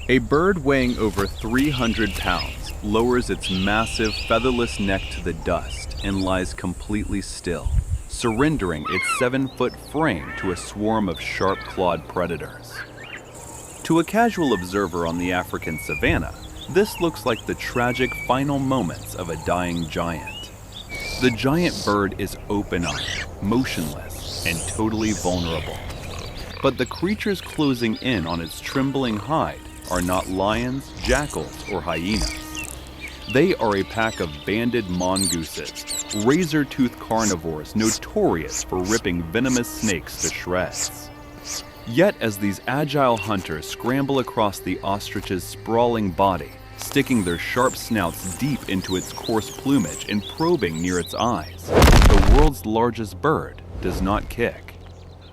A bird weighing over 300 pounds lowers its massive featherless neck to the dust and lies completely still, surrendering its 7-foot frame to a swarm of sharp-clawed predators. To a casual observer on the African savanna, this looks like the tragic final moments of a dying giant. The giant bird is open-eyed, motionless, and totally vulnerable. But the creatures closing in on its trembling hide are not lions, jackals, or hyenas. They are a pack of banded mongooses, razor-toothed carnivores notorious for ripping venomous snakes to shreds. Yet as these agile hunters scramble across the ostrich's sprawling body, sticking their sharp snouts deep into its coarse plumage and probing near its eyes, the world's largest bird does not kick.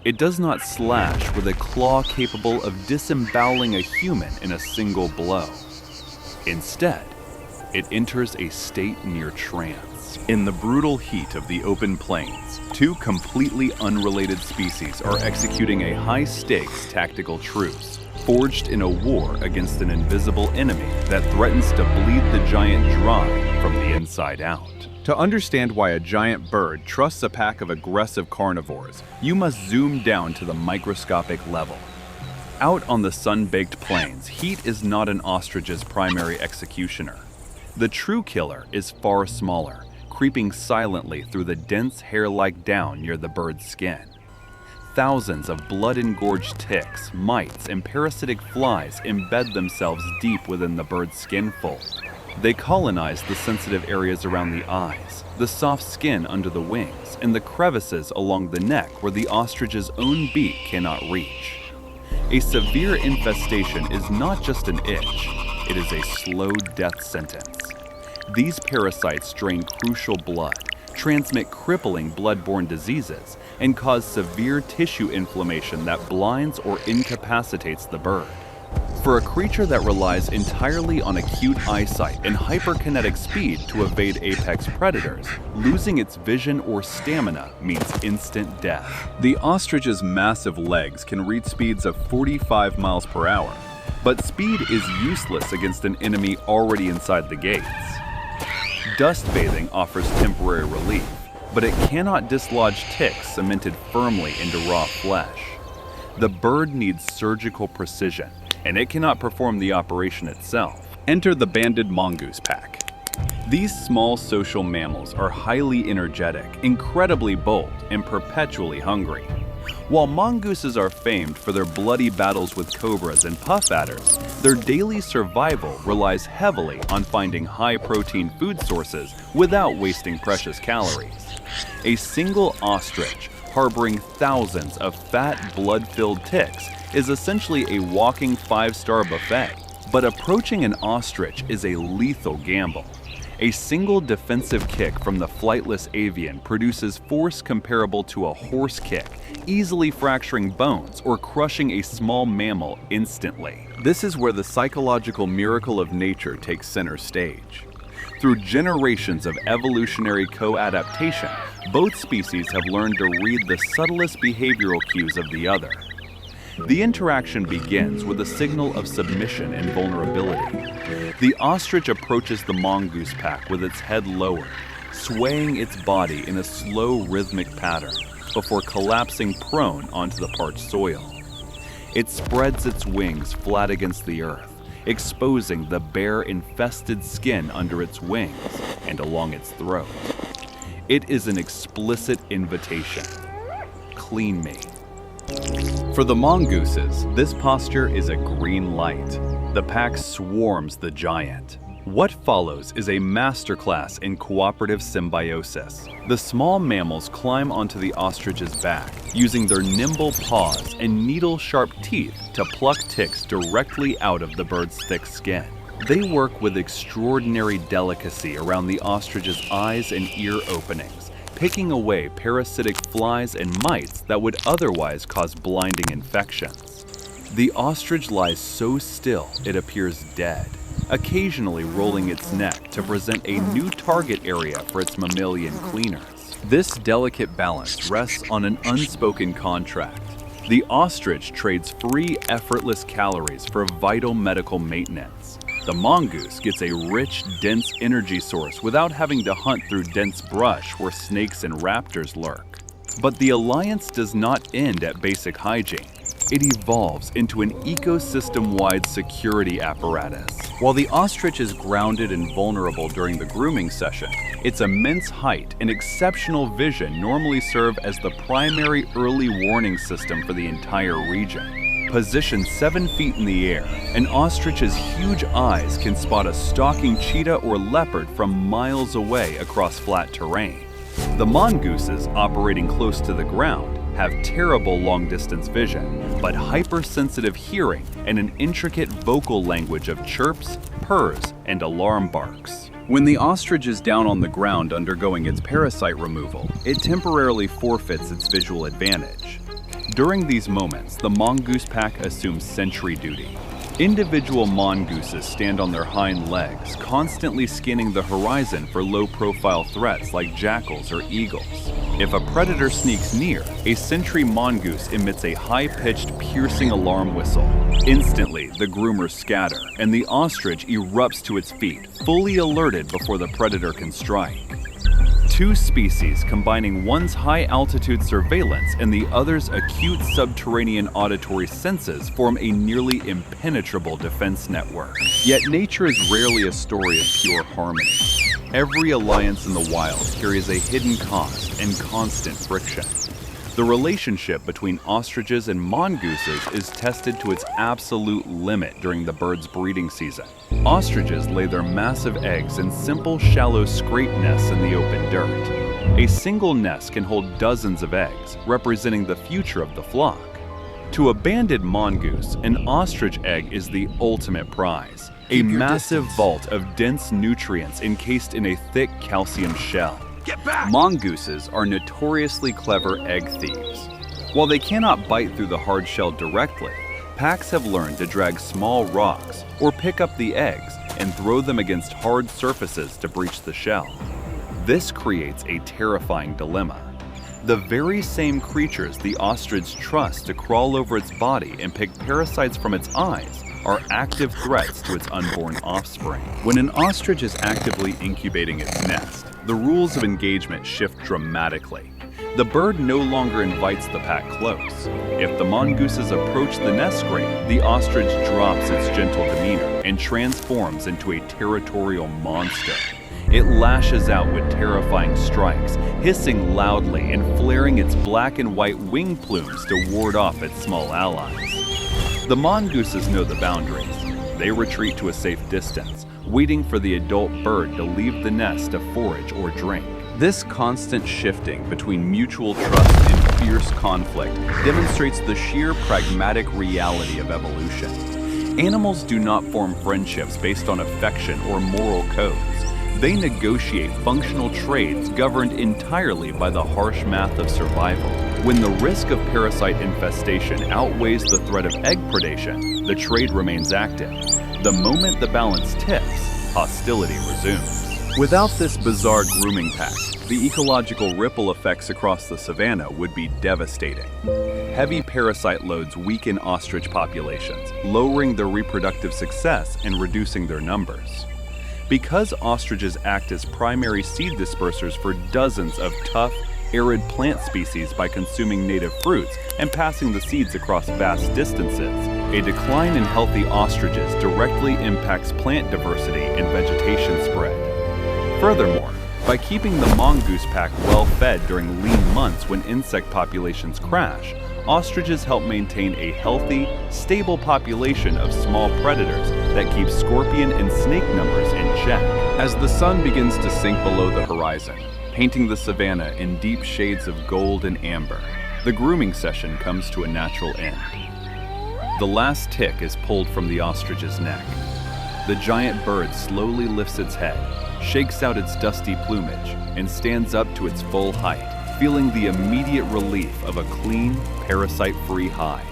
It does not slash with a claw capable of disemboweling a human in a single blow. Instead, it enters a state near trance. In the brutal heat of the open plains, two completely unrelated species are executing a high-stakes tactical truce, forged in a war against an invisible enemy that threatens to bleed the giant dry from the inside out. To understand why a giant bird trusts a pack of aggressive carnivores, you must zoom down to the microscopic level. Out on the sun-baked plains, heat is not an ostrich's primary executioner. The true killer is far smaller, creeping silently through the dense hair-like down near the bird's skin. Thousands of blood-engorged ticks, mites, and parasitic flies embed themselves deep within the bird's skin fold. They colonize the sensitive areas around the eyes, the soft skin under the wings, and the crevices along the neck where the ostrich's own beak cannot reach. A severe infestation is not just an itch, it is a slow death sentence. These parasites drain crucial blood, transmit crippling blood-borne diseases, and cause severe tissue inflammation that blinds or incapacitates the bird. For a creature that relies entirely on acute eyesight and hyperkinetic speed to evade apex predators, losing its vision or stamina means instant death. The ostrich's massive legs can reach speeds of 45 miles per hour, but speed is useless against an enemy already inside the gates. Dust bathing offers temporary relief, but it cannot dislodge ticks cemented firmly into raw flesh. The bird needs surgical precision, and it cannot perform the operation itself. Enter the banded mongoose pack. These small social mammals are highly energetic, incredibly bold, and perpetually hungry. While mongooses are famed for their bloody battles with cobras and puff adders, their daily survival relies heavily on finding high-protein food sources without wasting precious calories. A single ostrich, harboring thousands of fat, blood-filled ticks, is essentially a walking 5-star buffet. But approaching an ostrich is a lethal gamble. A single defensive kick from the flightless avian produces force comparable to a horse kick, easily fracturing bones or crushing a small mammal instantly. This is where the psychological miracle of nature takes center stage. Through generations of evolutionary co-adaptation, both species have learned to read the subtlest behavioral cues of the other. The interaction begins with a signal of submission and vulnerability. The ostrich approaches the mongoose pack with its head lowered, swaying its body in a slow rhythmic pattern before collapsing prone onto the parched soil. It spreads its wings flat against the earth, exposing the bare, infested skin under its wings and along its throat. It is an explicit invitation. Clean me. For the mongooses, this posture is a green light. The pack swarms the giant. What follows is a masterclass in cooperative symbiosis. The small mammals climb onto the ostrich's back, using their nimble paws and needle-sharp teeth to pluck ticks directly out of the bird's thick skin. They work with extraordinary delicacy around the ostrich's eyes and ear openings, picking away parasitic flies and mites that would otherwise cause blinding infections. The ostrich lies so still it appears dead, occasionally rolling its neck to present a new target area for its mammalian cleaners. This delicate balance rests on an unspoken contract. The ostrich trades free, effortless calories for vital medical maintenance. The mongoose gets a rich, dense energy source without having to hunt through dense brush where snakes and raptors lurk. But the alliance does not end at basic hygiene. It evolves into an ecosystem-wide security apparatus. While the ostrich is grounded and vulnerable during the grooming session, its immense height and exceptional vision normally serve as the primary early warning system for the entire region. Positioned 7 feet in the air, an ostrich's huge eyes can spot a stalking cheetah or leopard from miles away across flat terrain. The mongooses, operating close to the ground, have terrible long-distance vision, but hypersensitive hearing and an intricate vocal language of chirps, purrs, and alarm barks. When the ostrich is down on the ground undergoing its parasite removal, it temporarily forfeits its visual advantage. During these moments, the mongoose pack assumes sentry duty. Individual mongooses stand on their hind legs, constantly scanning the horizon for low-profile threats like jackals or eagles. If a predator sneaks near, a sentry mongoose emits a high-pitched, piercing alarm whistle. Instantly, the groomers scatter, and the ostrich erupts to its feet, fully alerted before the predator can strike. Two species combining one's high-altitude surveillance and the other's acute subterranean auditory senses form a nearly impenetrable defense network. Yet nature is rarely a story of pure harmony. Every alliance in the wild carries a hidden cost and constant friction. The relationship between ostriches and mongooses is tested to its absolute limit during the bird's breeding season. Ostriches lay their massive eggs in simple, shallow scrape nests in the open dirt. A single nest can hold dozens of eggs, representing the future of the flock. To a banded mongoose, an ostrich egg is the ultimate prize, a massive vault of dense nutrients encased in a thick calcium shell. Get back! Mongooses are notoriously clever egg thieves. While they cannot bite through the hard shell directly, packs have learned to drag small rocks or pick up the eggs and throw them against hard surfaces to breach the shell. This creates a terrifying dilemma. The very same creatures the ostrich trusts to crawl over its body and pick parasites from its eyes are active threats to its unborn offspring. When an ostrich is actively incubating its nest, the rules of engagement shift dramatically. The bird no longer invites the pack close. If the mongooses approach the nest scrape, the ostrich drops its gentle demeanor and transforms into a territorial monster. It lashes out with terrifying strikes, hissing loudly and flaring its black and white wing plumes to ward off its small allies. The mongooses know the boundaries. They retreat to a safe distance, waiting for the adult bird to leave the nest to forage or drink. This constant shifting between mutual trust and fierce conflict demonstrates the sheer pragmatic reality of evolution. Animals do not form friendships based on affection or moral codes. They negotiate functional trades governed entirely by the harsh math of survival. When the risk of parasite infestation outweighs the threat of egg predation, the trade remains active. The moment the balance tips, hostility resumes. Without this bizarre grooming pack, the ecological ripple effects across the savannah would be devastating. Heavy parasite loads weaken ostrich populations, lowering their reproductive success and reducing their numbers. Because ostriches act as primary seed dispersers for dozens of tough, arid plant species by consuming native fruits and passing the seeds across vast distances, a decline in healthy ostriches directly impacts plant diversity and vegetation spread. Furthermore, by keeping the mongoose pack well fed during lean months when insect populations crash, ostriches help maintain a healthy, stable population of small predators that keep scorpion and snake numbers in check. As the sun begins to sink below the horizon, painting the savannah in deep shades of gold and amber, the grooming session comes to a natural end. The last tick is pulled from the ostrich's neck. The giant bird slowly lifts its head, shakes out its dusty plumage, and stands up to its full height, feeling the immediate relief of a clean, parasite-free hide.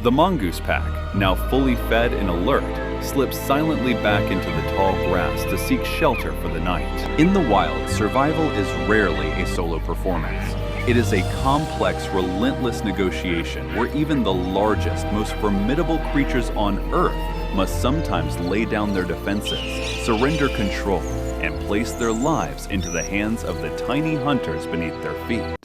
The mongoose pack, now fully fed and alert, slips silently back into the tall grass to seek shelter for the night. In the wild, survival is rarely a solo performance. It is a complex, relentless negotiation where even the largest, most formidable creatures on Earth must sometimes lay down their defenses, surrender control, and place their lives into the hands of the tiny hunters beneath their feet.